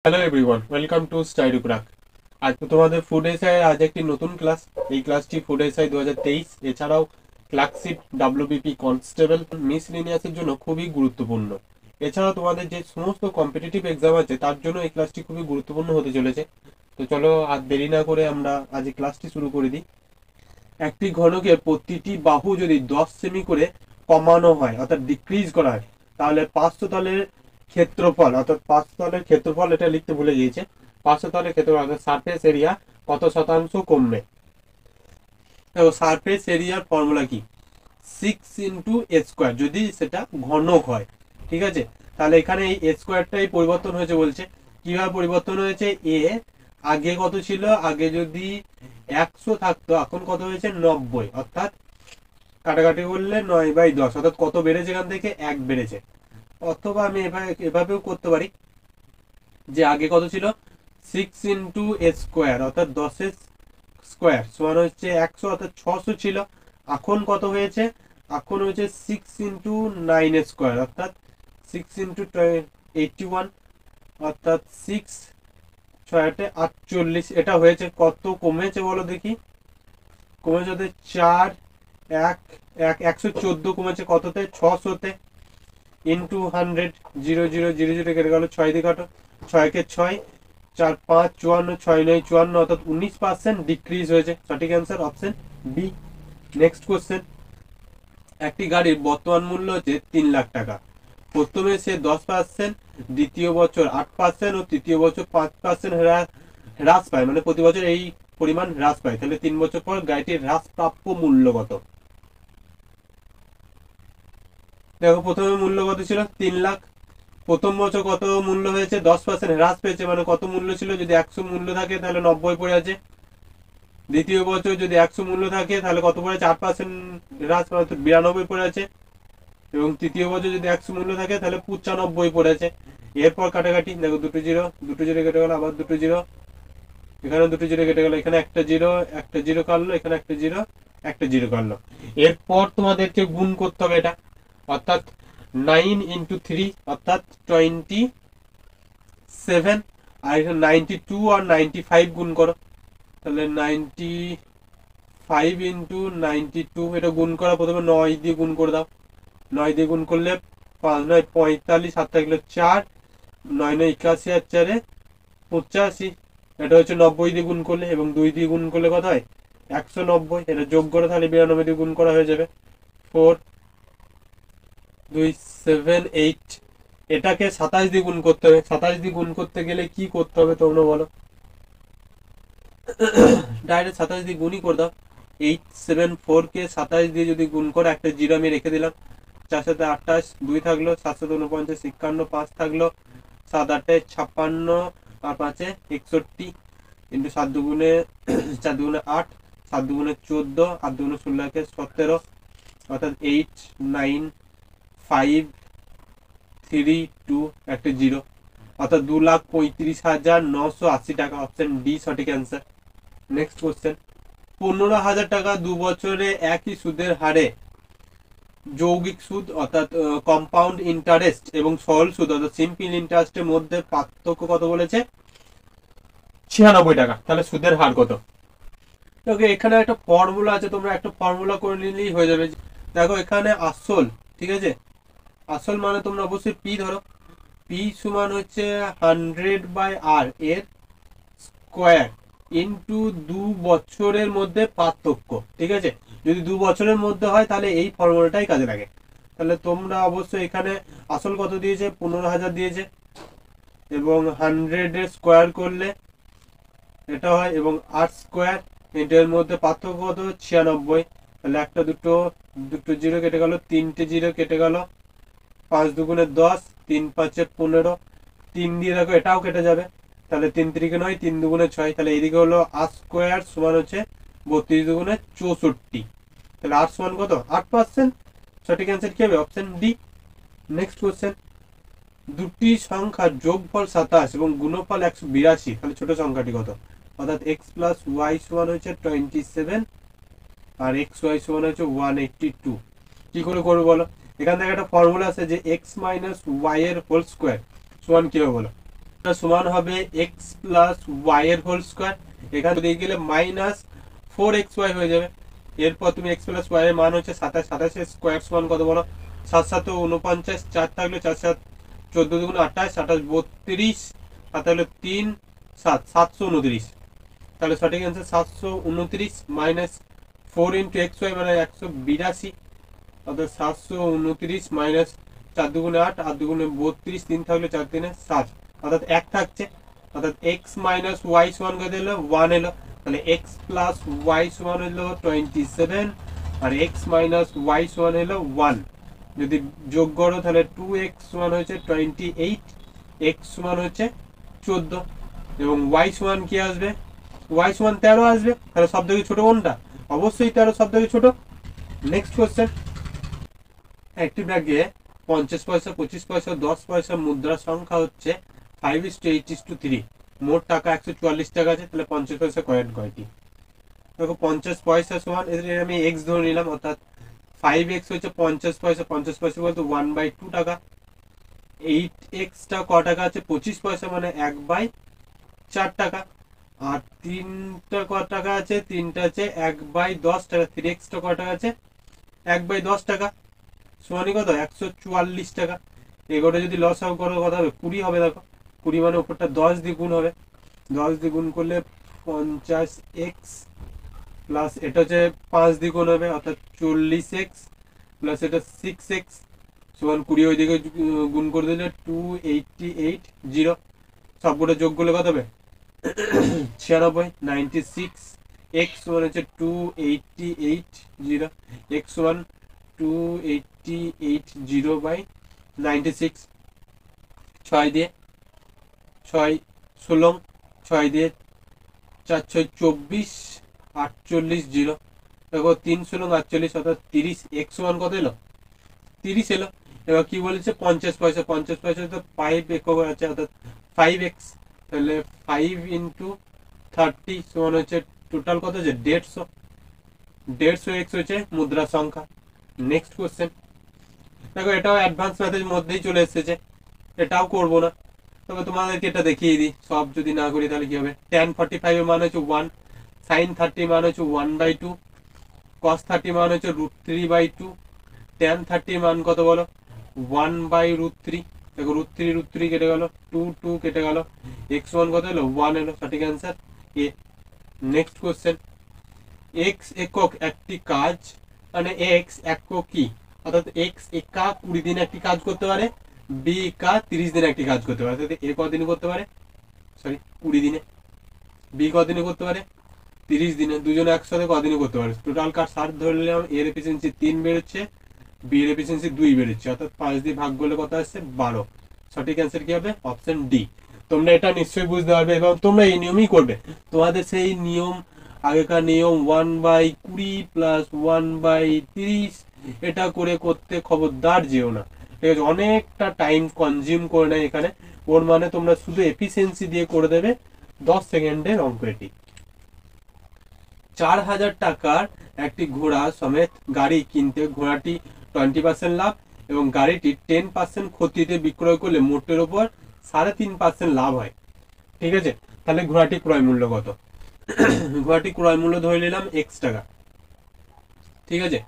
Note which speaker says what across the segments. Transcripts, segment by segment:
Speaker 1: Hello everyone, welcome to study crack. আজ তোমাদের food SI আজ একটি নতুন ক্লাস। এই ক্লাসটি ফুড এসআই 2023 এছাড়াও ক্লার্কশিপ, ডাব্লিউবিপি কনস্টেবল, মিসলিনিয়াসের জন্য খুবই গুরুত্বপূর্ণ। এছাড়াও তোমাদের যে সমস্ত কম্পিটিটিভ এক্সাম আছে তার জন্য এই ক্লাসটি খুবই গুরুত্বপূর্ণ হতে চলেছে। তো চলো আর দেরি না করে আমরা আজ এই ক্লাসটি শুরু করে দিই। একটি ঘনকের প্রতিটি বাহু যদি 10 সেমি করে কমানো হয় অর্থাৎ ডিক্রিজ করা হয়, তাহলে পার্শ্বতলের ক্ষেত্রফল অর্থাৎ পার্শ্বতলের ক্ষেত্রফল, এটা লিখতে ভুলে গিয়েছে, পার্শ্বতলের ক্ষেত্রফল অর্থাৎ সারফেস এরিয়া কত শতাংশ কমবে। দেখো সারফেস এরিয়ার ফর্মুলা কি, 6 × a², যদি সেটা ঘনক হয়। ঠিক আছে, তাহলে এখানে এই a²টাই পরিবর্তন হয়েছে বলছে। কিভাবে পরিবর্তন হয়েছে? এ আগে কত ছিল, আগে যদি 100 থাকতো, এখন কত হয়েছে 90, অর্থাৎ কাটাকাটি করলে 9/10, অর্থাৎ কত বেড়েছে, এখান থেকে 1 বেড়েছে। অথবা আমি এভাবেও করতে পারি যে আগে কত ছিল, 6 × a², অর্থাৎ 10 স্কোয়ার সমান হচ্ছে 100, অর্থাৎ 600 ছিল। এখন কত হয়েছে, এখন হয়েছে 6 × 9² অর্থাৎ 6 × 81, অর্থাৎ 6×6=48। এটা হয়েছে, কত কমেছে বলো দেখি, কমেছে হতে 4 1 114 কমেছে কততে, 600-তে, ইন্টু 100, 0 0 0 0 কেটে গেল, 6 দিয়ে কাটো, 6 কে 6, 4 5 54, 6 9 54, অর্থাৎ 19% ডিক্রিজ হয়েছে। সঠিক answer option B. Next question, একটি গাড়ির বর্তমান মূল্য হচ্ছে 3 লাখ টাকা। প্রথমে সে 10%, দ্বিতীয় বছর 8% ও তৃতীয় বছর 5% হ্রাস পায়, মানে প্রতি বছর এই পরিমাণ হ্রাস পায়। তাহলে 3 বছর পর গাড়িটির হ্রাস প্রাপ্য মূল্য কত? দেখো প্রথমে মূল্য কত ছিল, 3 লাখ। প্রথম বছর কত মূল্য হয়েছে, 10% হ্রাস পেয়েছে, মানে কত মূল্য ছিল, যদি 100 মূল্য থাকে তাহলে 90 পড়ে আছে। দ্বিতীয় বছর যদি 100 মূল্য থাকে তাহলে কত পড়ে আছে, 8% হ্রাস, মানে 92 পড়ে আছে। এবং তৃতীয় বছর যদি 100 মূল্য থাকে তাহলে 95 পড়ে আছে। এরপর কাটাকাটি, দেখো দুটো জিরো, দুটো জিরো কেটে গেল, আবার দুটো জিরো, এখানে দুটো জিরো কেটে গেল, এখানে একটা জিরো, একটা জিরো কাটলো, এখানে একটা জিরো, একটা জিরো কাটলো। এরপর তোমাদেরকে গুণ করতে হবে এটা, অর্থাৎ 9 × 3 অর্থাৎ 27, আর এখানে 92 আর 95 গুণ করো, তাহলে 95 × 92, এটা গুণ করা, প্রথমে 9 দিয়ে গুণ করে দাও। 9 দিয়ে গুণ করলে 5 9 45, 7 থাকলে 4, 9 9 81 আর 4 85, এটা হচ্ছে 90 দিয়ে গুণ করলে, এবং 2 দিয়ে গুণ করলে কত হয়, 190। এটা যোগ করে তাহলে 92 দিয়ে গুণ করা হয়ে যাবে, 4 2 7 8। এটাকে 27 দিয়ে গুণ করতে হবে। 27 দিয়ে গুণ করতে গেলে কি করতে হবে তোমরা বলো? ডাইরেক্ট 27 দিয়ে গুণই করে দাও। 874 কে 27 দিয়ে যদি গুণ করে, একটা জিরো আমি রেখে দিলাম, 4 7 28, 2 থাকলো, 7 7 49 51, 5 থাকলো, 7 8 56 আর 5 61, ইন্টু 7 দুগুণে 4 দুগুণে 8, 7 দুগুণে 14, 8 দুগুণে 16 17, অর্থাৎ 8 9 5 3 2, একটা জিরো, অর্থাৎ 2,35,980 টাকা। অপশন ডি সঠিক অ্যান্সার। নেক্সট কোশ্চেন, 15,000 টাকা 2 বছরে একই সুদের হারে যৌগিক সুদ অর্থাৎ কম্পাউন্ড ইন্টারেস্ট এবং সরল সুদ অর্থাৎ সিম্পল ইন্টারেস্টের মধ্যে পার্থক্য কত বলেছে, 96 টাকা। তাহলে সুদের হার কত? ওকে, এখানে একটা ফর্মুলা আছে, তোমরা একটা ফর্মুলা করে নিলেই হয়ে যাবে। দেখো এখানে আসল, ঠিক আছে, আসল মানে তোমরা অবশ্যই পি ধরো, পি সমান হচ্ছে 100/r এর স্কোয়ার ইন্টু 2 বছরের মধ্যে পার্থক্য। ঠিক আছে, যদি 2 বছরের মধ্যে হয় তাহলে এই ফর্মুলাটাই কাজে লাগে। তাহলে তোমরা অবশ্যই এখানে আসল কত দিয়েছে, 15,000 দিয়েছে, এবং 100-এর স্কোয়ার করলে এটা হয়, এবং r² এর মধ্যে পার্থক্য কত, 96। তাহলে একটা দুটো, দুটো জিরো কেটে গেল, তিনটে জিরো কেটে গেল, 5 দুগুণে 10, 3 5 15, 3 দিয়ে দেখো এটাও কেটে যাবে, তাহলে 3 3 9, 3 দুগুণে 6, তাহলে এদিকে হলো r² সমান হচ্ছে 32 দুগুণে 64। তাহলে r সমান কত, 8%। সঠিক অ্যান্সার কি হবে, অপশন ডি। নেক্সট কোশ্চেন, দুটি সংখ্যার যোগফল 27 এবং গুণফল 182, তাহলে ছোট সংখ্যাটি কত? অর্থাৎ x প্লাস ওয়াই সমান হচ্ছে 27 আর এক্স ওয়াই সমান হচ্ছে 182। কি করে করবো বলো? এখান থেকে একটা ফর্মুলা আছে যে x মাইনাস ওয়াই এর হোল স্কোয়ার সমান কি হবে বলো? সমান হবে এক্স প্লাস ওয়াই এর হোল স্কোয়ার, এখানে দিয়ে গেলে মাইনাস 4xy হয়ে যাবে। এরপর তুমি এক্স প্লাস ওয়াই এর মান হচ্ছে 27, 27 স্কোয়ার সমান কত বলো? 7 7 49, 4 থাকলে 4 7 14 দুগুণ 28, 28 32, আর তাহলে 3 7 729। তাহলে সঠিক answer 729 minus 4 into x y মানে 182, অর্থাৎ 729 মাইনাস 4 দুগুণে 8, 8 দুগুণে 32, 3 থাকলে 4 3 7, অর্থাৎ 1 থাকছে, অর্থাৎ এক্স মাইনাস ওয়াই সমান কত এলো? 1 এলো। তাহলে এক্স প্লাস ওয়াই সমান হলো 27, আর এক্স মাইনাস ওয়াই সমান হলো 1। যদি যোগ করো তাহলে 2x সমান হচ্ছে 28, এক্স সমান হচ্ছে 14, এবং ওয়াই সমান কি আসবে? ওয়াই সমান 13 আসবে। তাহলে সব থেকে ছোট কোনটা? অবশ্যই 13 সব থেকে ছোট। নেক্সট কোশ্চেন, একটি ব্যাগে 50 পয়সা, 25 পয়সা, 10 পয়সা মুদ্রার সংখ্যা হচ্ছে 5:8:3। মোট টাকা 144 টাকা আছে, তাহলে 50 পয়সা কয়েন কয়টি? দেখো 50 পয়সা সমান, এদের আমি এক্স ধরে নিলাম, অর্থাৎ 5x হচ্ছে 50 পয়সা, 50 পয়সা বলতে 1/2 টাকা। 8x টা ক টাকা আছে? 25 পয়সা মানে 1/4 টাকা। আর 3টা ক টাকা আছে? 3টা আছে 1/10 টাকা। 3x টা ক টাকা আছে? 1/10 টাকা, সমানই কত? 144 টাকা। এগোটা যদি লস আউট করো কত হবে? 20 হবে। দেখো 20 মানে উপরটা 10 দিয়ে গুণ হবে, 10 দিয়ে গুণ করলে 50x প্লাস এটা হচ্ছে 5 দিয়ে গুণ হবে, অর্থাৎ 40x প্লাস এটা 6x সমান 20, ওইদিকে গুণ করে দিলে 288 সবগুলো যোগ করলে কত হবে? 96, 96। এক্স সমান হচ্ছে 288, এক্স সমান 288/96। 6 দিয়ে 6 16, 6 দিয়ে 4 6 24, 48 দেখো 3 16 48, অর্থাৎ 30। এক্স সমান কত এলো? 30 এলো। এবার কি বলেছে? 50 পয়সা, 50 পয়সা তো 5 একক আছে, অর্থাৎ 5x। তাহলে 5 ইন্টু 30 সমান হচ্ছে টোটাল কত আছে? 150। 150x হচ্ছে মুদ্রা সংখ্যা। নেক্সট কোশ্চেন, দেখো এটাও অ্যাডভান্স ম্যাথের মধ্যেই চলে এসেছে, এটাও করবো না, তবে তোমাদেরকে এটা দেখিয়ে দিই। সব যদি না করি তাহলে কি হবে? tan 45 এর মান হচ্ছে 1, sin 30 মান হচ্ছে 1/2, cos 30 মান হচ্ছে √3/2, tan 30 মান কত বলো? 1/√3। দেখো √3 কেটে গেল, 2 2 কেটে গেল, x মান কত এলো? 1 এলো। সঠিক অ্যান্সার এ। নেক্সট কোশ্চেন, x একক একটি কাজ মানে x একক কি? অর্থাৎ x একা 20 দিনে একটি কাজ করতে পারে, b একা 30 দিনে একটি কাজ করতে পারে। অর্থাৎ a কদিনে করতে পারে? সরি 20 দিনে। b কদিনে করতে পারে? 30 দিনে। দুজনে একসাথে কদিনে করতে পারে? টোটাল কাজ 60 ধরে নিলাম, এর এফিসিয়েন্সি 3 বেরোচ্ছে, বি এর এফিসিয়েন্সি 2 বেরোচ্ছে, অর্থাৎ 5 দিয়ে ভাগ করলে কত আসছে? 12। সঠিক অ্যান্সার কি হবে? Option D. তোমরা এটা নিশ্চয়ই বুঝতে পারবে এবং তোমরা এই নিয়মই করবে। তোমাদের সেই নিয়ম, আগেকার নিয়ম 1/20 প্লাস 1/30 এটা করে করতে খবরদার যেও না, ঠিক আছে? অনেকটা টাইম কনজিউম করে নেয় এখানে। ওর মানে তোমরা শুধু এফিসিয়েন্সি দিয়ে করে দেবে 10 সেকেন্ডের অঙ্ক এটি। 4000 টাকার একটি ঘোড়া সমেত গাড়ি কিনতে ঘোড়াটি 20% লাভ এবং গাড়িটি 10% ক্ষতিতে বিক্রয় করলে মোটের ওপর 3.5% লাভ হয়, ঠিক আছে? তাহলে ঘোড়াটি ক্রয় মূল্য কত? ঘোড়াটি ক্রয় মূল্য ধরে নিলাম x টাকা, ঠিক আছে?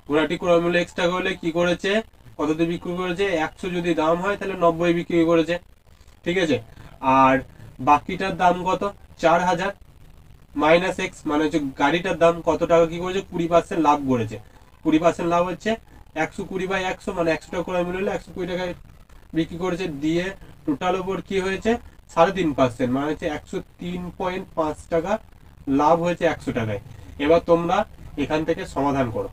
Speaker 1: ঘোড়াটি ক্রয় মূল্য x টাকা হলে কি করেছে? কততে বিক্রি করেছে? 100 যদি দাম হয় তাহলে 90 বিক্রি করেছে, ঠিক আছে? আর বাকিটার দাম কত? 4000 মাইনাস এক্স মানে হচ্ছে গাড়িটার দাম কত টাকা কি করেছে? 20% লাভ করেছে। 20% লাভ হচ্ছে 120/100 মানে 100 টাকা ক্রয় মূল্য হলে 120 টাকায় বিক্রি করেছে, দিয়ে টোটাল ওপর কি হয়েছে? 3.5% মানে হচ্ছে 103.5 টাকা লাভ হয়েছে 100 টাকায়। এবার তোমরা এখান থেকে সমাধান করো,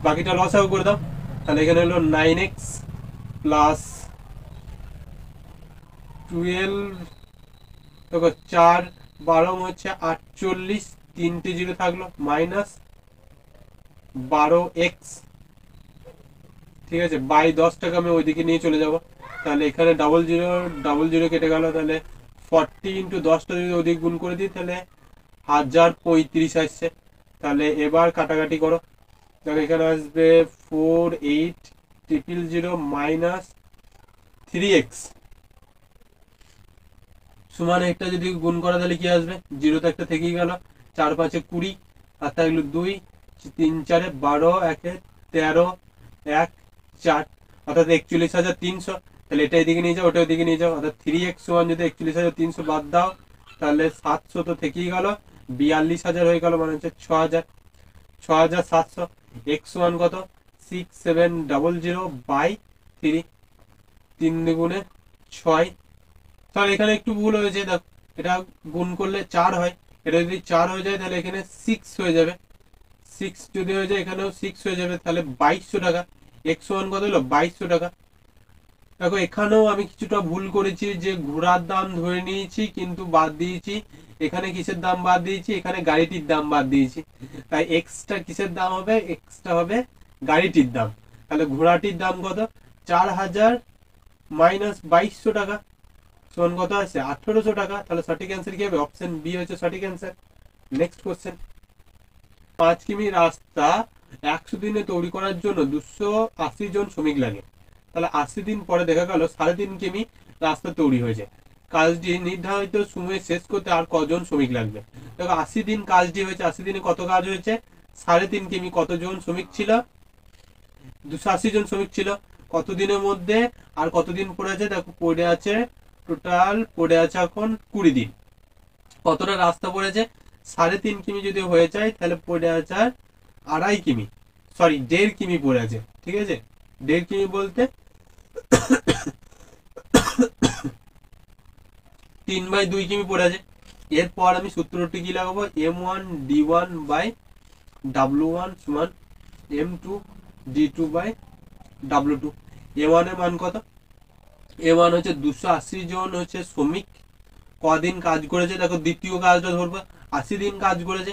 Speaker 1: বাকিটা লস আউট করে দাও। তাহলে এখানে হলো 9x প্লাস 12, দেখো 4 12 হচ্ছে 48, 3টে 0 থাকলো, মাইনাস 12x, ঠিক আছে? বাই 10 টাকা আমি ওইদিকে নিয়ে চলে যাব, তাহলে এখানে ডাবল জিরো কেটে গেল, তাহলে 40 ইন্টু 10টা যদি ওদিক গুণ করে দিই তাহলে 1035 আসছে। তাহলে এবার কাটাকাটি করো, দেখো এখানে আসবে 4800 মাইনাস 3x, সমান একটা যদি গুণ করা তাহলে কি আসবে, জিরো তো একটা থেকেই গেল, 4 5 20 আর থাকলো 2, 3 4 12, 1 13, 1 4 অর্থাৎ 41,300। তাহলে এটা এদিকে নিয়ে যাও, ওটা ওদিকে নিয়ে যাও, অর্থাৎ 3x সমান যদি 41,300 বাদ দাও তাহলে 700 তো থেকেই গেল, 42,000 হয়ে গেল, মানে হচ্ছে 6,000, 6,700। x সমান কত, 6700/3, 3 দুগুণে 6। তাহলে এখানে একটু ভুল হয়েছে, দেখো এটা গুণ করলে 4 হয়, এটা যদি 4 হয়ে যায় তাহলে এখানে 6 হয়ে যাবে, 6 যদি হয়ে যায় এখানেও 6 হয়ে যাবে, তাহলে 2200 টাকা। x ওয়ান কত হলো, 2200 টাকা। দেখো এখানেও আমি কিছুটা ভুল করেছি, যে ঘোড়ার দাম ধরে নিয়েছি কিন্তু বাদ দিয়েছি, এখানে কিসের দাম বাদ দিয়েছি, এখানে গাড়িটির দাম বাদ দিয়েছি, তাই এক্সটা কিসের দাম হবে, এক্সটা হবে গাড়িটির দাম। তাহলে ঘোড়াটির দাম কত, 4,000 মাইনাস 2200 টাকা সমান কত আছে, 1800 টাকা। তাহলে সঠিক অ্যান্সার কি হবে, অপশন বি হচ্ছে সঠিক অ্যান্সার। নেক্সট কোশ্চেন, 5 কিমি রাস্তা 100 দিনে তৈরি করার জন্য 280 জন শ্রমিক লাগে। তাহলে 80 দিন পরে দেখা গেল 3.5 কিমি রাস্তা তৈরি হয়েছে, কাজটি নির্ধারিত সময়ে শেষ করতে আর কজন শ্রমিক লাগবে। দেখো 80 দিন কাজটি হয়েছে, 80 দিনে কত কাজ হয়েছে, 3.5 কিমি, কতজন শ্রমিক ছিল, 280 জন শ্রমিক ছিল, কত দিনের মধ্যে আর কতদিন পড়ে আছে, দেখো পড়ে আছে টোটাল পড়ে আছে এখন 20 দিন। কতটা রাস্তা পড়েছে, 3.5 কিমি যদি হয়ে যায় তাহলে পড়ে আছে 2.5 কিমি, সরি 1.5 কিমি পড়ে আছে, ঠিক আছে। 1.5 কিমি বলতে 3/2 কিমি পড়ে আছে। এরপর আমি সূত্রটি কি লাগাবো, m1d1/w1 সমান m2d2/w2। a1 এর মান কত, a1 হচ্ছে 280 জন হচ্ছে শ্রমিক, কদিন কাজ করেছে, দেখো দ্বিতীয় কাজটা ধরবো, 80 দিন কাজ করেছে।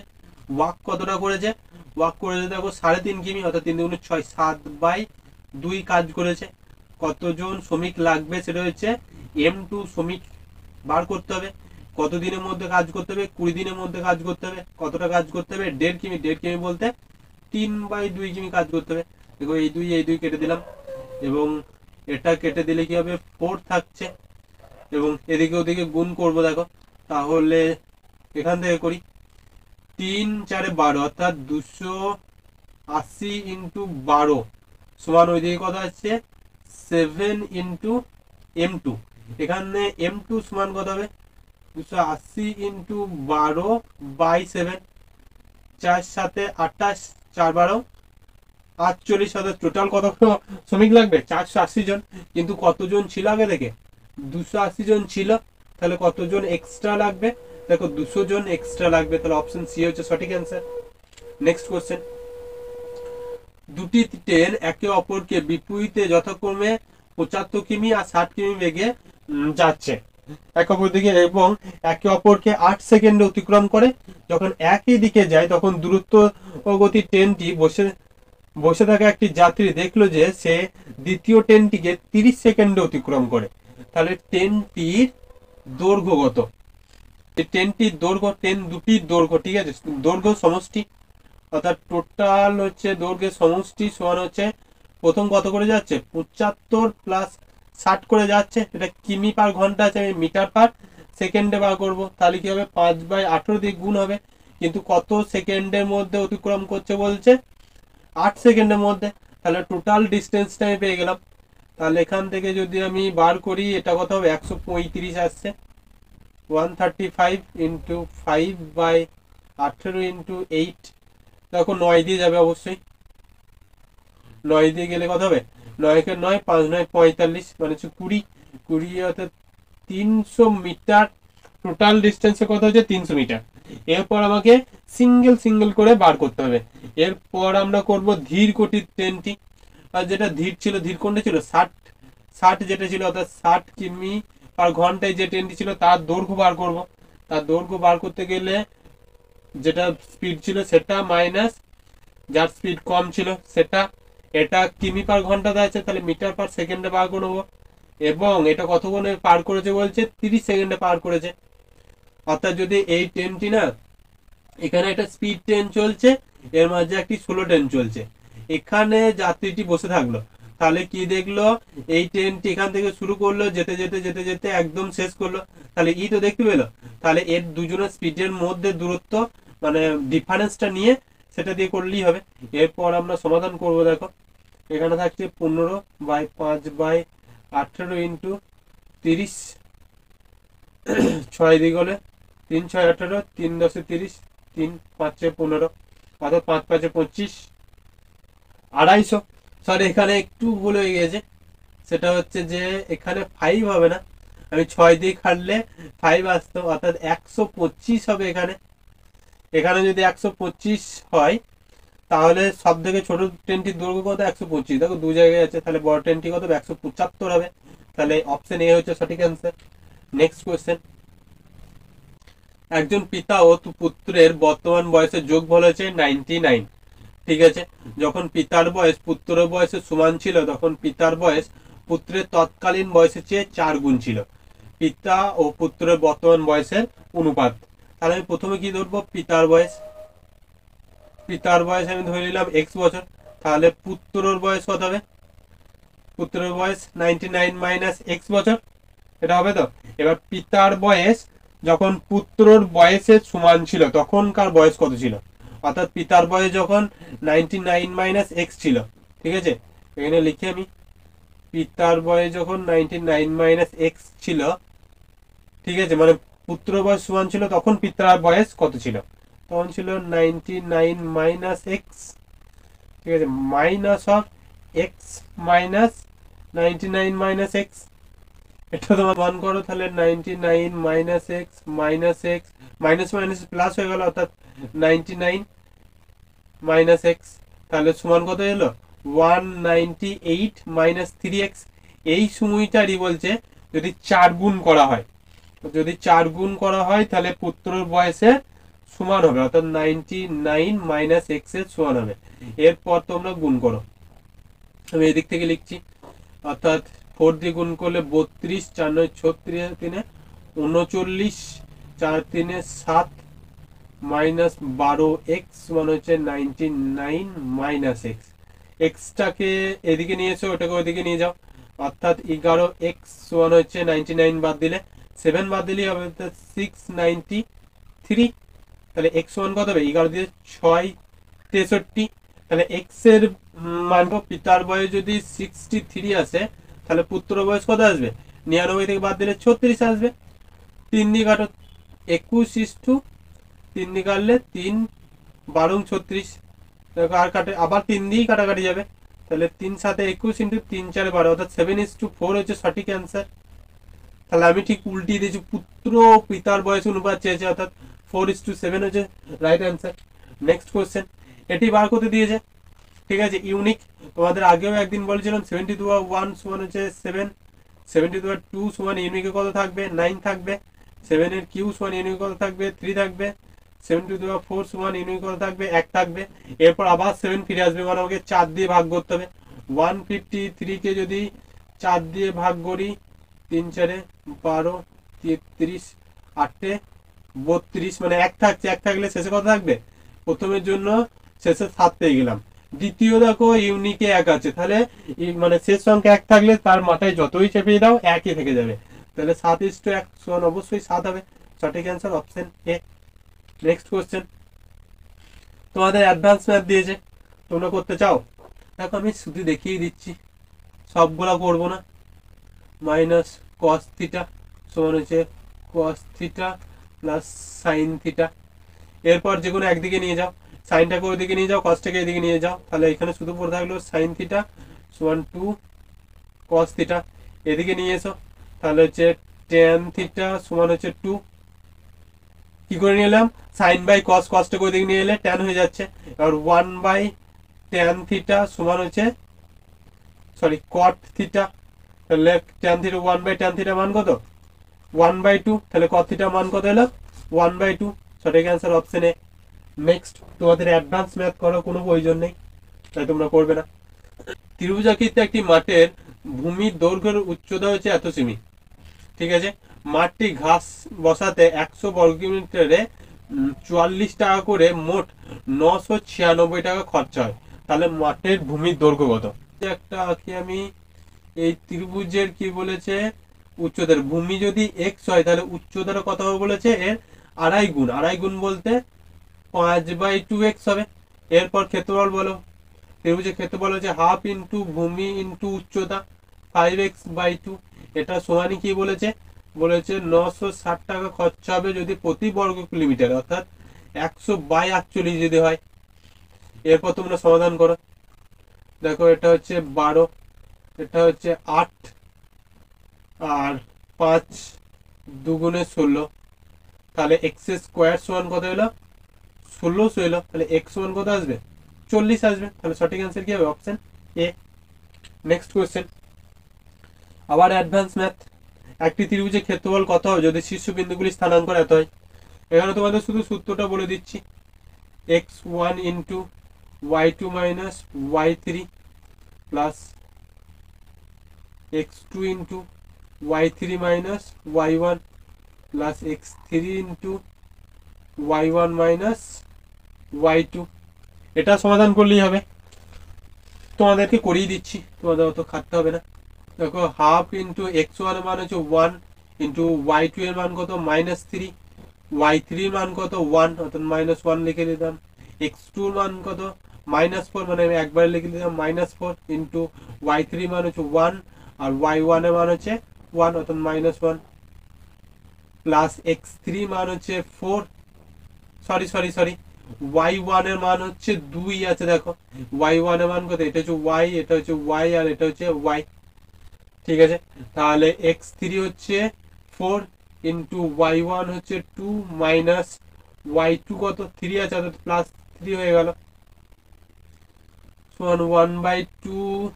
Speaker 1: ওয়ার্ক কতটা করেছে, ওয়ার্ক করেছে দেখো 3.5 কিমি, অর্থাৎ 3 দুগুণে 6, 7/2 কাজ করেছে। কতজন শ্রমিক লাগবে সেটা হচ্ছে m2 শ্রমিক বার করতে হবে, কত দিনের মধ্যে কাজ করতে হবে, 20 দিনের মধ্যে কাজ করতে হবে, কতটা কাজ করতে হবে, 1.5 কিমি, 1.5 কিমি বলতে 3/2 কিমি কাজ করতে হবে। দেখো এই দুই কেটে দিলাম, এবং এটা কেটে দিলে কি হবে, 4 থাকছে, এবং এদিকে ওদিকে গুণ করব, দেখো তাহলে এখান থেকে করি, 3 4 12 অর্থাৎ 280 ইন্টু 12 সমান ওইদিকে কত আসছে 7 ইন্টু m2। এখানে m2 সমান কত হবে, 280 ইন্টু 12/7, 4 7 28, 4 12 48, সাথে টোটাল কত শ্রমিক লাগবে, 480 জন। কিন্তু কতজন ছিল আগে থেকে, 280 জন ছিল, তাহলে কতজন এক্সট্রা লাগবে, দেখো 200 জন এক্সট্রা লাগবে, তাহলে অপশন সি হচ্ছে সঠিক অ্যান্সার। নেক্সট কোশ্চেন, দুটি ট্রেন একে অপরকে বিপরীতে যথাক্রমে 75 কিমি আর 60 কিমি বেগে যাচ্ছে এক অপর দিকে, এবং একে অপরকে 8 সেকেন্ডে অতিক্রম করে। যখন একই দিকে যায় তখন দ্রুত গতির ট্রেনটি বসে থাকা একটি যাত্রী দেখলো যে সে দ্বিতীয় ট্রেনটিকে 30 সেকেন্ডে অতিক্রম করে। তাহলে ট্রেনটির দৈর্ঘ্য কত, ট্রেনটির দৈর্ঘ্য, ট্রেন দুটির দৈর্ঘ্য, ঠিক আছে, দৈর্ঘ্য সমষ্টি, অর্থাৎ টোটাল হচ্ছে দৈর্ঘ্যের সমষ্টি সমান হচ্ছে, প্রথম কত করে যাচ্ছে 75 প্লাস 60 করে যাচ্ছে, এটা কিমি পার ঘন্টা আছে, আমি মিটার পার সেকেন্ডে বার করবো, তাহলে কি হবে 5/18 দিয়ে গুণ হবে। কিন্তু কত সেকেন্ডের মধ্যে অতিক্রম করছে বলছে, 8 সেকেন্ডের মধ্যে, তাহলে টোটাল ডিস্টেন্সটা আমি পেয়ে গেলাম। তাহলে এখান থেকে যদি আমি বার করি, এটা কত হবে 135 আসছে, 135 ইন্টু 5/18 ইন্টু 8, দেখো 9 দিয়ে যাবে অবশ্যই, 9 দিয়ে গেলে কত হবে, 9 কে 9, 5 9 45, মানে হচ্ছে 20 অর্থাৎ 300 মিটার, টোটাল ডিস্টেন্সে কত হচ্ছে 300 মিটার। এরপর আমাকে সিঙ্গেল করে বার করতে হবে। এরপর আমরা করব ধীর গতির ট্রেনটি, আর যেটা ধীর ছিল, ধীর কোনটা ছিল 60 যেটা ছিল, অর্থাৎ 60 কিমি পার ঘন্টায় যে ট্রেনটি ছিল তার দৈর্ঘ্য বার করব। তার দৈর্ঘ্য বার করতে গেলে যেটা স্পিড ছিল সেটা মাইনাস যার স্পিড কম ছিল সেটা, এটা কিমি পার ঘন্টাতে আছে, তাহলে মিটার পার সেকেন্ডে বার করবো, এবং এটা কতক্ষণে পার করেছে বলছে 30 সেকেন্ডে পার করেছে। অর্থাৎ যদি এই ট্রেনটি না, এখানে একটা স্পিড ট্রেন চলছে, এর মাঝে একটি স্লো ট্রেন চলছে, এখানে যাত্রীটি বসে থাকলো, তাহলে কি দেখলো, এই ট্রেনটি এখান থেকে শুরু করলো, যেতে যেতে যেতে যেতে একদম শেষ করলো, তাহলে ই তো দেখতে পেলো। তাহলে এর দুজনের স্পিডের মধ্যে দূরত্ব মানে ডিফারেন্সটা নিয়ে সেটা দিয়ে করলেই হবে। এরপর আমরা সমাধান করব। দেখো এখানে থাকছে 15/5/18 ইন্টু 30, 6 দিক হলে 3 6 18, 3 10 30, 3 5 15, অর্থাৎ 5 5 25, 250। সরি এখানে একটু ভুল হয়ে গেছে, সেটা হচ্ছে যে এখানে 5 হবে না, আমি 6 দিয়ে কাটলে 5 আসতো, অর্থাৎ 125 হবে এখানে। এখানে যদি 125 হয় তাহলে সব থেকে ছোট ট্রেনটির দৈর্ঘ্য কত, 125। দেখো দু জায়গায় আছে, তাহলে বড় ট্রেনটি কত, 175 হবে। তাহলে অপশন এ হচ্ছে সঠিক অ্যান্সার। নেক্সট কোয়েশ্চেন, একজন পিতা ও পুত্রের বর্তমান বয়সের যোগফল হচ্ছে 99। ঠিক আছে, যখন পিতার বয়স পুত্রের বয়সের সমান ছিল তখন পিতার বয়স পুত্রের তৎকালীন বয়সের চেয়ে 4 গুণ ছিল। পিতা ও পুত্রের বর্তমান বয়সের অনুপাত। তাহলে আমি প্রথমে কি ধরবো, পিতার বয়স। পিতার বয়স আমি ধরে নিলাম x বছর, তাহলে পুত্রের বয়স কত হবে, পুত্রের বয়স 99 মাইনাস x বছর, এটা হবে তো। এবার পিতার বয়স যখন পুত্রর বয়সের সমান ছিল তখনকার বয়স কত ছিল, অর্থাৎ পিতার বয়স যখন 99 মাইনাস x ছিল। ঠিক আছে, এখানে লিখি আমি, পিতার বয়স যখন 99 মাইনাস x ছিল, ঠিক আছে, মানে পুত্র বয়স সমান ছিল তখন পিতার বয়স কত ছিল, তখন ছিল 99 মাইনাস এক্স। ঠিক আছে, minus of x minus 99 minus x, এটা তোমার মান করো, তাহলে 99 minus x minus x, minus minus plus হয়ে গেল, অর্থাৎ 99 মাইনাস এক্স, তাহলে সমান কত এলো, 198 মাইনাস 3x। এই সময়টারই বলছে যদি 4 গুণ করা হয়, যদি 4 গুণ করা হয় তাহলে পুত্রের বয়সের সমান হবে, অর্থাৎ 99 মাইনাস এক্স এর সমান হবে। এরপর তোমরা গুণ করো, আমি এদিক থেকে লিখছি, অর্থাৎ 4 দিয়ে গুণ করলে 32, 4 9 36, 3 39, 4 3 7 মাইনাস 12x সমান হচ্ছে 99 মাইনাস এক্স। এক্সটাকে এদিকে নিয়ে এসো, ওটাকে ওইদিকে নিয়ে যাও, অর্থাৎ 11x সমান হচ্ছে 99 বাদ দিলে 7 বাদ দিলেই হবে 693। তাহলে x সমান কত হবে, 11 দিয়ে 6 63। তাহলে x এর মান, পিতার বয়স যদি 63 আসে তাহলে পুত্র বয়স কত আসবে, 99 থেকে বাদ দিলে 36 আসবে। 3 দিয়ে কাটো, 21 3 দিয়ে কাটলে 3 12 36, আর কাটে আবার 3 দিয়েই কাটাকাটি যাবে, তাহলে 3 7 21 ইন্টু 3 4 12, অর্থাৎ 7:4 হচ্ছে সঠিক অ্যান্সার। তাহলে আমি ঠিক উল্টিয়ে দিয়েছি, পুত্র পিতার বয়স অনুপাত চেয়েছে, অর্থাৎ 4:7 হচ্ছে রাইট অ্যান্সার। নেক্সট কোয়েশ্চেন, এটি বার করতে দিয়েছে। ঠিক আছে, ইউনিক, তোমাদের আগেও একদিন বলেছিলাম 70/1 সমান হচ্ছে 7, 70/2 সমান ইউনিকে কত থাকবে, 9 থাকবে, 7 এর কিউ সমান ইউনিকে কত থাকবে, 3 থাকবে, 70/4 সমান ইউনিকে কত থাকবে, 1 থাকবে। এরপর আবার 7 ফিরে আসবে, মানে আমাকে 4 দিয়ে ভাগ করতে হবে। 153 কে যদি 4 দিয়ে ভাগ করি, 3 4 12, 33, 8 32, মানে 1 থাকছে, 1 থাকলে শেষে কত থাকবে, প্রথমের জন্য শেষে 7 পেয়ে গেলাম। দ্বিতীয় দেখো ইউনিকে 1 আছে, তাহলে মানে শেষ সংখ্যা 1 থাকলে তার মাথায় যতই চেপে দাও 1ই থেকে যাবে, তাহলে 7:1 সমান অবশ্যই 7 হবে, সঠিক answer option A. Next question, তোমাদের অ্যাডভান্স ম্যাথ দিয়েছে, তোমরা করতে চাও, দেখো আমি শুধু দেখিয়ে দিচ্ছি, সবগুলা করবো না। মাইনাস কস থিটা সমান হচ্ছে cos theta plus sine theta. এরপর যে কোনো একদিকে নিয়ে যাও, সাইনটাকে ওইদিকে নিয়ে যাও, কসটাকে এদিকে নিয়ে যাও, তাহলে এখানে শুধু পড়ে থাকলো সাইন থিটা সমান 2 কস থিটা। এদিকে নিয়ে এসো, তাহলে হচ্ছে ট্যান থিটা সমান হচ্ছে 2। কি করে নিলাম, সাইন বাই কস, কসটাকে ওইদিকে নিয়ে এলে ট্যান হয়ে যাচ্ছে। আর 1 বাই ট্যান থিটা সমান হচ্ছে, সরি কট থিটা, তাহলে tan theta 1 by tan theta মান কত, 1/2, তাহলে কত থিটা মান কত এলো, 1/2, সঠিক অ্যান্সার অপশন এ। নেক্সট, তোমাদের অ্যাডভান্স ম্যাথ করার কোনো প্রয়োজন নেই, তাই তোমরা করবে না। ত্রিভুজাকৃতি একটি মাঠের ভূমির দৈর্ঘ্যের উচ্চতা হচ্ছে এত সেমি। ঠিক আছে, মাঠটি ঘাস বসাতে 100 বর্গমিটারে 44 টাকা করে মোট 996 টাকা খরচা হয়, তাহলে মাঠের ভূমির দৈর্ঘ্য কত। একটা আঁকি আমি। এই ত্রিভুজের কি বলেছে, উচ্চতার ভূমি যদি এক্স হয় তাহলে উচ্চতার কত হবে বলেছে, এর আড়াই গুণ বলতে 5/2x হবে। এরপর ক্ষেত্রফল বলো, ত্রিভুজের ক্ষেত্রফল হচ্ছে হাফ ইন্টু ভূমি ইন্টু উচ্চতা 5x/2। এটা সমানই কি বলেছে, বলেছে 960 টাকা খরচা হবে যদি প্রতি বর্গ কিলোমিটার, অর্থাৎ 100/48 যদি হয়। এরপর তোমরা সমাধান করো, দেখো এটা হচ্ছে 12, এটা হচ্ছে 8, আর 5 2 × 16, তাহলে এক্স স্কোয়ার সমান কত হলো, 1600 এলো। তাহলে এক্স সমান কত আসবে, 40 আসবে। তাহলে সঠিক অ্যান্সার কি হবে, অপশন এ। নেক্সট কোয়েশ্চেন, আবার অ্যাডভান্স ম্যাথ। একটি ত্রিভুজের ক্ষেত্রফল কত হবে যদি শীর্ষবিন্দুগুলি স্থানাঙ্ক এত হয়। এখানে তোমাদের শুধু সূত্রটা বলে দিচ্ছি, x1 into y2 minus y3 plus x2 into y3 minus y1 plus x3 into y1 minus y2। এটা সমাধান করলেই হবে, তোমাদেরকে করিয়ে দিচ্ছি, তোমাদের অত খাটতে হবে না। দেখো হাফ ইন্টু x1 এর মান হচ্ছে 1 ইন্টু y2 এর মান কত -3, y3 এর মান কত 1 অর্থাৎ -1 লিখে দিলাম, x2 এর মান কত -4 মানে আমি একবারে লিখে দিলাম -4 ইন্টু y3 এর মান হচ্ছে 1 আর y1 এর মান হচ্ছে 1 অর্থাৎ -1 প্লাস x3 মান হচ্ছে 4, সরি y1 এর মান হচ্ছে 2 আছে, দেখো y1 এর মান কত, এটা হচ্ছে y, এটা হচ্ছে y আর এটা হচ্ছে y। ঠিক আছে, তাহলে x3 হচ্ছে 4 ইন্টু y1 হচ্ছে 2 মাইনাস y2 কত 3 আছে অর্থাৎ প্লাস 3 হয়ে গেল, সমান 1/2।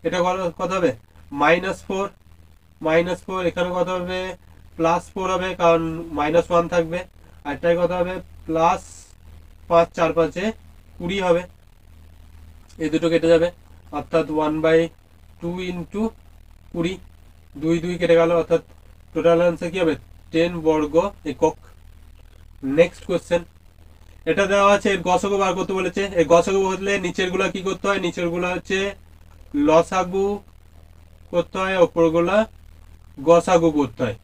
Speaker 1: এটা কত হবে, -4 এখানে কত হবে, +4 হবে কারণ -1 থাকবে, আর এটাই কত হবে প্লাস 5, 4 5 20 হবে। এই দুটো কেটে যাবে অর্থাৎ 1/2 ইন্টু 20, 2 2 কেটে গেল অর্থাৎ টোটাল আনসার কি হবে 10 বর্গ একক। নেক্সট কোশ্চেন, এটা দেওয়া আছে, এর গসগু বার করতে বলেছে। এই গসগু বললে নিচের গুলা কি করতে হয়, নিচের গুলা হচ্ছে লসাগু করতে হয়, ওপর গুলা গসাগু করতে হয়।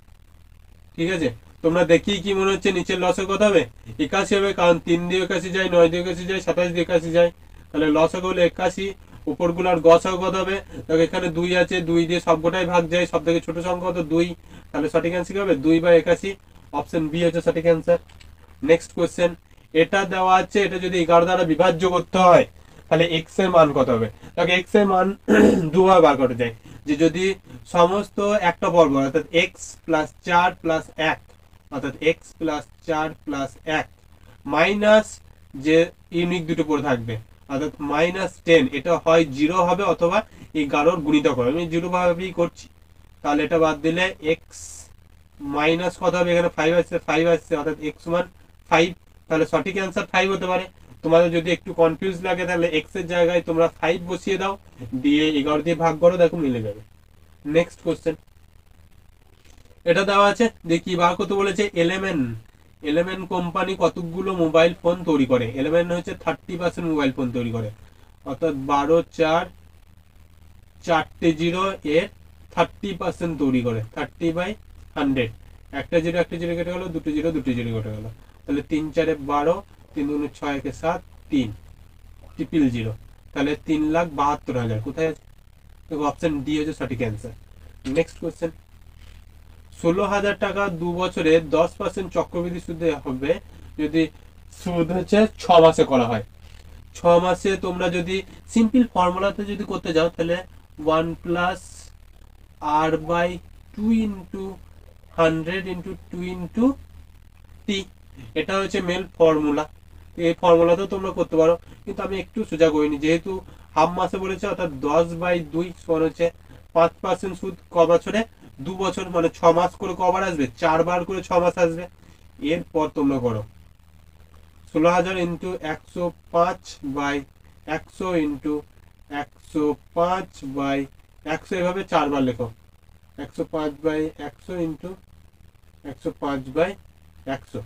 Speaker 1: ঠিক আছে, তোমরা দেখি কি মনে হচ্ছে নিচের লসাগু কত হবে, 81 হবে, কারণ 3 দিয়ে 81 যায়, 9 দিয়ে 81 যায়, 27 দিয়ে 81 যায়, তাহলে লসাগু হলো 81। উপর গুলার গসাগু কত হবে, দেখো এখানে 2 আছে, 2 দিয়ে সবকটাই ভাগ যায়, সব থেকে ছোট সংখ্যা কত 2, তাহলে সঠিক অ্যান্সার কি হবে 2/81, অপশন বি হচ্ছে সঠিক অ্যান্সার। নেক্সট কোশ্চেন, এটা দেওয়া আছে, এটা যদি 11 দ্বারা বিভাজ্য করতে হয় তাহলে এক্স এর মান কত হবে। দেখো এক্স এর মান দুভাবে বার করা যায়, যে যদি সমস্ত একটা পর্ব অর্থাৎ এক্স প্লাস 4 প্লাস 1 অর্থাৎ এক্স প্লাস 4 প্লাস 1 মাইনাস যে ইউনিক দুটো পড়ে থাকবে অর্থাৎ -10, এটা হয় 0 হবে অথবা 11 গুণিতক হবে, আমি 0 ভাবেই করছি। তাহলে এটা বাদ দিলে এক্স মাইনাস কত হবে, এখানে 5 আসছে অর্থাৎ এক্স মান 5, তাহলে সঠিক অ্যান্সার 5 হতে পারে। তোমাদের যদি একটু কনফিউজ লাগে তাহলে এক্স এর জায়গায় তোমরা 5 বসিয়ে দাও, দিয়ে 11 দিয়ে ভাগ করো, দেখো মিলে যাবে। নেক্সট কোশ্চেন, এটা দেওয়া আছে যে কি বার করতে বলেছে, এলেমেন কোম্পানি কতগুলো মোবাইল ফোন তৈরি করে। এলেমেন হচ্ছে 30% মোবাইল ফোন তৈরি করে, অর্থাৎ 12 4 4টে 0 এর 30% তৈরি করে, 30/100। একটা 0 একটা 0 কেটে গেল, দুটো 0 দুটো 0 কেটে গেল, তাহলে 3 4 12, 3 2 6 1 7, 3 000, তাহলে 3,72,000 কোথায় আছে, দেখো অপশন ডি হচ্ছে সঠিক অ্যান্সার। নেক্সট কোশ্চেন, 16,000 টাকা 2 বছরে 10% চক্রবৃদ্ধি সুদে হবে যদি সুদ হচ্ছে 6 মাসে করা হয়। 6 মাসে তোমরা যদি সিম্পল ফর্মুলাতে যদি করতে যাও তাহলে 1 plus r/2 into 100 into 2 into T, এটা হচ্ছে মেল ফর্মুলা। এই ফর্মুলাতেও তোমরা করতে পারো, কিন্তু আমি একটু সোজা করিনি, যেহেতু হাফ মাসে বলেছে অর্থাৎ 10/2 সমান হচ্ছে 5% সুদ ক বছরে, 2 বছর মানে 6 মাস করে কবার আসবে, 4 বার করে 6 মাস আসবে। এরপর তোমরা করো 16,000 ইন্টু 105/100 ইন্টু 105/100, এভাবে 4 বার লেখো, 105/100 ইন্টু 105/100।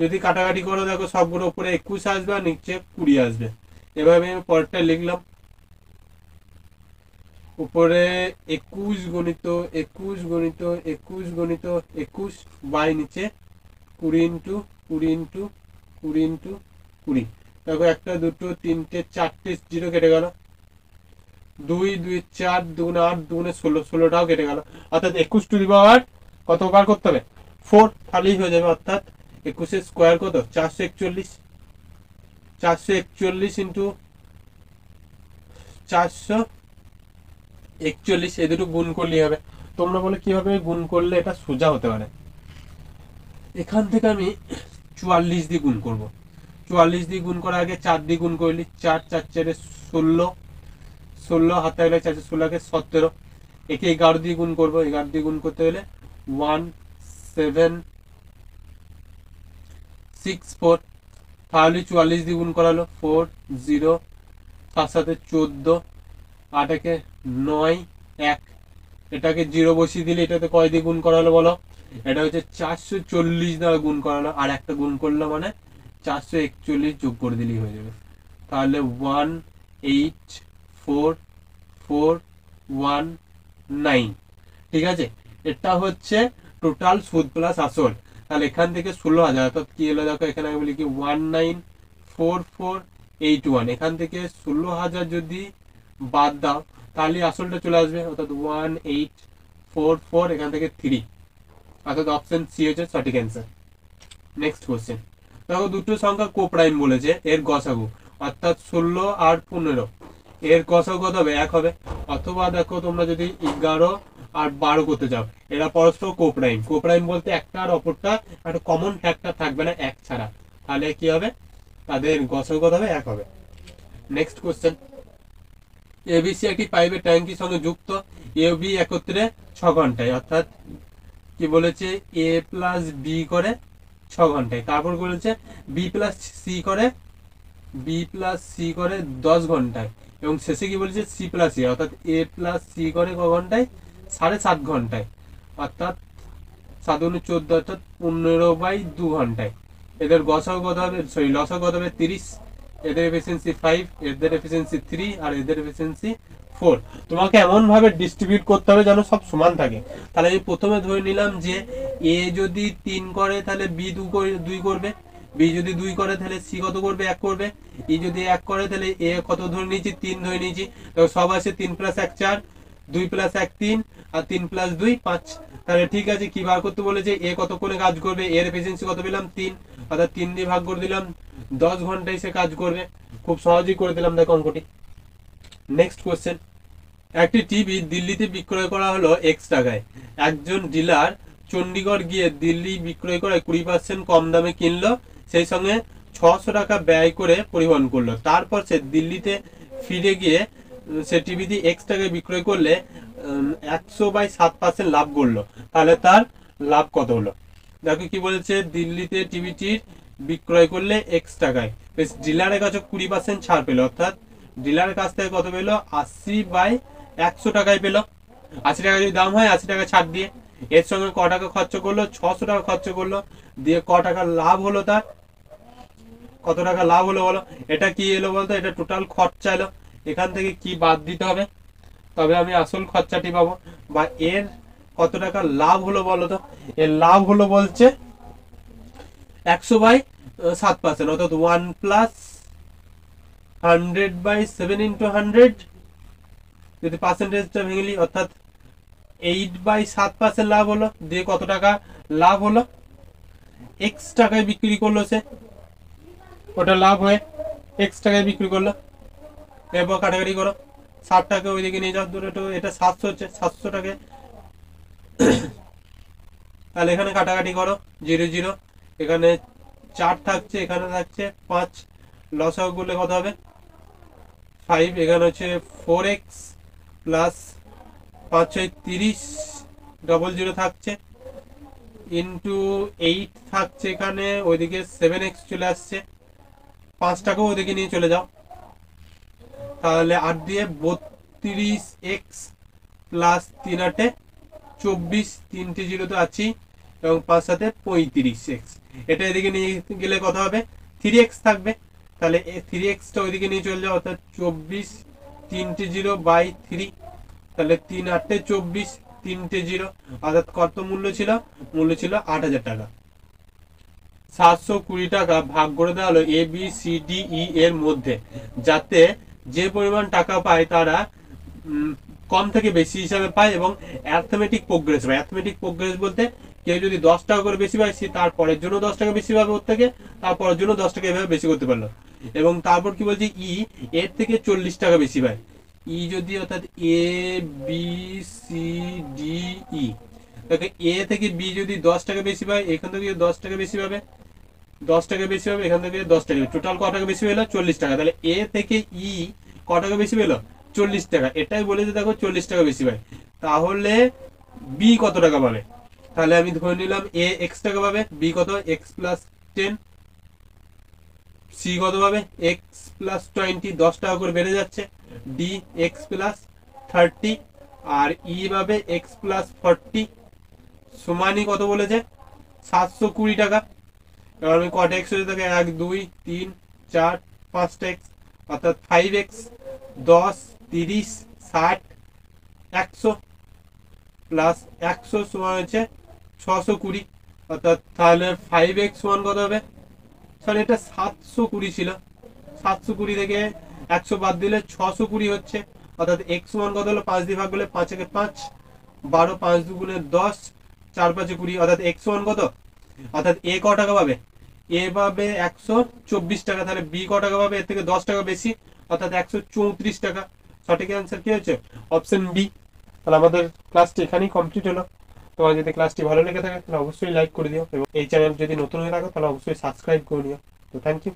Speaker 1: যদি কাটাকাটি করো দেখো সবগুলো উপরে 21 আসবে আর নিচে 20 আসবে। এভাবে আমি পরেরটা লিখলাম, উপরে 21 গণিত 21 গণিত 21 গণিত 21 বাই নিচে 20 ইন্টু 20 ইন্টু 20 ইন্টু 20। দেখো একটা দুটো তিনটে চারটে জিরো কেটে গেল, 2 2 4 2 8 2 16, 16টাও কেটে গেল। অর্থাৎ 21 টু দি পাওয়ার কত বার করতে হবে 4, তাহলেই হয়ে যাবে। অর্থাৎ 21 এর স্কোয়ার কত 441, 441 ইন্টু 441, এই দুটো গুণ করলেই হবে। তোমরা বলে কিভাবে গুণ করলে এটা সোজা হতে পারে। এখান থেকে আমি 44 দিয়ে গুণ করব। 44 দিয়ে গুণ করার আগে 4 দিয়ে গুণ করলি, 4 4 4 16, 16 হাতে গেলে 4 16 17, একে 11 দিয়ে গুণ করবো। 11 দিয়ে গুণ করতে গেলে 1 7 6 4, তাহলে 44 দিয়ে গুণ করালো 4 0, 7 7 14, 8 একে 9 1, এটাকে 0 বসিয়ে দিলে এটাতে কয় দিয়ে গুণ করালো বলো, এটা হচ্ছে 440 দ্বারা গুণ করালো। আর একটা গুণ করলো মানে 441 যোগ করে দিলেই হয়ে যাবে। তাহলে 1 8 4 4 1 9, ঠিক আছে। এটা হচ্ছে টোটাল সুদ প্লাস আসল। তাহলে এখান থেকে 16,000, অর্থাৎ কি হলো দেখো এখানে আমি বলি কি 194481, এখান থেকে 16,000 যদি বাদ দাও তাহলে আসলটা চলে আসবে, অর্থাৎ 1844, এখান থেকে 3, অর্থাৎ অপশন সি হচ্ছে সঠিক অ্যান্সার। নেক্সট কোশ্চেন, দেখো দুটো সংখ্যা কোপ্রাইম বলেছে, এর গসাগু অর্থাৎ 16 আর 15, এর গসাগু কত হবে 1 হবে। অথবা দেখো তোমরা যদি 11 আর 12 করতে চাও, এরা পরস্পর কোপ্রাইম। কোপ্রাইম বলতে একটা আর অপরটা একটা কমন ফ্যাক্টর থাকবে না 1 ছাড়া, তাহলে কি হবে তাদের গসাগু কত হবে 1 হবে। নেক্সট কোশ্চেন, এবিসি একটি পাইপের ট্যাঙ্কির সঙ্গে যুক্ত, এ ও বি একত্রে 6 ঘন্টায়, অর্থাৎ কি বলেছে এ প্লাস বি করে 6 ঘন্টায়। তারপর বলেছে বি প্লাস সি করে 10 ঘন্টায়, এবং শেষে কি বলেছে সি প্লাস এ, অর্থাৎ এ প্লাস সি করে ক ঘন্টায় 7.5 ঘন্টায়, অর্থাৎ 7 × 14, অর্থাৎ 15/2 ঘন্টায়। এদের গসাগু কত হবে, সরি লসাগু কত হবে 30, এদের এফিসিয়েন্সি 5, এদের এফিসিয়েন্সি 3, আর এদের এফিসিয়েন্সি 4। তোমাকে এমন ভাবে ডিস্ট্রিবিউট করতে হবে যেন সব সমান থাকে। তাহলে আমি প্রথমে ধরে নিলাম যে এ যদি 3 করে তাহলে বি 2 করবে, বি যদি 2 করে তাহলে সি কত করবে 1 করবে, ই যদি 1 করে তাহলে এ কত ধরে নিয়েছি 3 ধরে নিয়েছি। তো সব আছে 3 + 1 4, 2 + 1 3, আর 3 + 2 5। তাহলে ঠিক আছে, কি বার করতে বলেছে এ কতক্ষণে কাজ করবে, এর এফিসিয়েন্সি কত পেলাম 3, অর্থাৎ 3 দিয়ে ভাগ করে দিলাম, 10 ঘন্টায় সে কাজ করবে। খুব সহজেই করে দিলাম দেখো অঙ্কটি। নেক্সট কোশ্চেন, একটি টিভি দিল্লিতে বিক্রয় করা হলো x টাকায়। একজন ডিলার চণ্ডীগড় গিয়ে দিল্লি বিক্রয় করে 20% কম দামে কিনলো, সেই সঙ্গে 600 টাকা ব্যয় করে পরিবহন করলো। তারপর সে দিল্লিতে ফিরে গিয়ে সে টিভিটি x টাকায় বিক্রয় করলে 100/7% লাভ করলো। তাহলে তার লাভ কত হলো? দেখো কি বলেছে, দিল্লিতে টিভিটির বিক্রয় করলে x টাকায়, বেশ ডিলারের কাছে 20% ছাড় পেলো, অর্থাৎ ডিলারের কাছ থেকে কত পেলো 80/100 টাকায় পেলো। 80 টাকা যদি দাম হয় 80 টাকা ছাড় দিয়ে এর সঙ্গে ক টাকা খরচ করলো 600 টাকা খরচ করলো, দিয়ে ক টাকা লাভ হলো, তার কত টাকা লাভ হলো বলো। এটা কি এলো বলতো, এটা টোটাল খরচা এলো। এখান থেকে কি বাদ দিতে হবে, তবে আমি আসল খরচাটি পাবো, বা এর কত টাকা লাভ হলো বলো তো। এর লাভ হলো বলছে 100/7%, অর্থাৎ 1 + 100/7 × 100, যদি পার্সেন্টেজটা ভেঙে, অর্থাৎ 8/7% লাভ হলো। দিয়ে কত টাকা লাভ হলো, x টাকায় বিক্রি করলো সে, ওটা লাভ হয়ে x টাকায় বিক্রি করলো। এরপর কাটাকাটি করো, 60 টাকা ওইদিকে নিয়ে যাও, ধরো এটা 700 হচ্ছে, 700 টাকা। তাহলে এখানে কাটাকাটি করো 0 0, এখানে 4 থাকছে, এখানে থাকছে 5, লসাগু করলে কত হবে 5, এখানে হচ্ছে 4x প্লাস 5 6 30, 00 থাকছে, ইন্টু 8 থাকছে এখানে, ওইদিকে 7x চলে আসছে, 5 টাকাও ওইদিকে নিয়ে চলে যাও। তাহলে 8 দিয়ে 32x প্লাস 3 8 24, 3টে 0 তো আছেই, এবং 5 7 35x। এটা এদিকে নিয়ে গেলে কত হবে 3x থাকবে, তাহলে 3x টা ওইদিকে নিয়ে চলে যাও, অর্থাৎ 24, 3টে 0/3, তাহলে 3 8 24, 3টে 0, অর্থাৎ কত মূল্য ছিল? মূল্য ছিল 8,000 টাকা। 720 টাকা ভাগ করে দেওয়া হলো A B C D E এর মধ্যে, যাতে যে পরিমাণ টাকা পায় তারা কম থেকে বেশি হিসাবে পায় এবং অ্যাথমেটিক প্রোগ্রেস পায়। অ্যাথমেটিক প্রোগ্রেস বলতে কেউ যদি 10 টাকা করে বেশি পায়, সে তারপরের জন্য 10 টাকা বেশি পাবে ওর থেকে, তারপরের জন্য 10 টাকা এভাবে বেশি করতে পারলো। এবং তারপর কি বলছি, ই এর থেকে 40 টাকা বেশি পায়। ই যদি অর্থাৎ A B C D E, দেখো এ থেকে বি যদি 10 টাকা বেশি পায়, এখান থেকে 10 টাকা বেশি পাবে, 10 টাকা বেশি হবে, এখান থেকে 10 টাকা, টোটাল ক টাকা বেশি পেলো? 40 টাকা। তাহলে এ থেকে ই ক টাকা বেশি পেলো? 40 টাকা। এটাই বলে যে দেখো 40 টাকা বেশি পায়। তাহলে বি কত টাকা পাবে? তাহলে আমি ধরে নিলাম এ এক্স টাকা পাবে, বি কত? এক্স প্লাস 10, সি কত পাবে? এক্স প্লাস 20, 10 টাকা করে বেড়ে যাচ্ছে, ডি এক্স প্লাস 30, আর ই পাবে এক্স প্লাস 40, সমানই কত বলেছে? 720 টাকা। এবার আমি কটা এক্স হয়ে থাকে? 1 2 3 4 5টা এক্স, অর্থাৎ 5x, 10 30 60 100 প্লাস 100 সমান হচ্ছে 620, অর্থাৎ তাহলে 5x সমান কত হবে? সরি, এটা 720 ছিল, 720 থেকে 100 বাদ দিলে 620 হচ্ছে, অর্থাৎ x সমান কত হলো? 5 দিয়ে ভাগ করলে 5 একে 5, 12, 5 দুগুণে 10, 4 5 20, অর্থাৎ x সমান কত? অর্থাৎ এ ক টাকা পাবে? এ পাবে 124 টাকা। তাহলে বি ক টাকা পাবে? এর থেকে 10 টাকা বেশি, অর্থাৎ 134 টাকা। সঠিক অ্যান্সার কি হচ্ছে? Option B. তাহলে আমাদের ক্লাসটি এখানেই কমপ্লিট হলো। তোমার যদি ক্লাসটি ভালো লেগে থাকে তাহলে অবশ্যই লাইক করে দিও, এবং এই চ্যানেল যদি নতুন হয়ে থাকো তাহলে অবশ্যই সাবস্ক্রাইব করে নিও। তো থ্যাংক ইউ।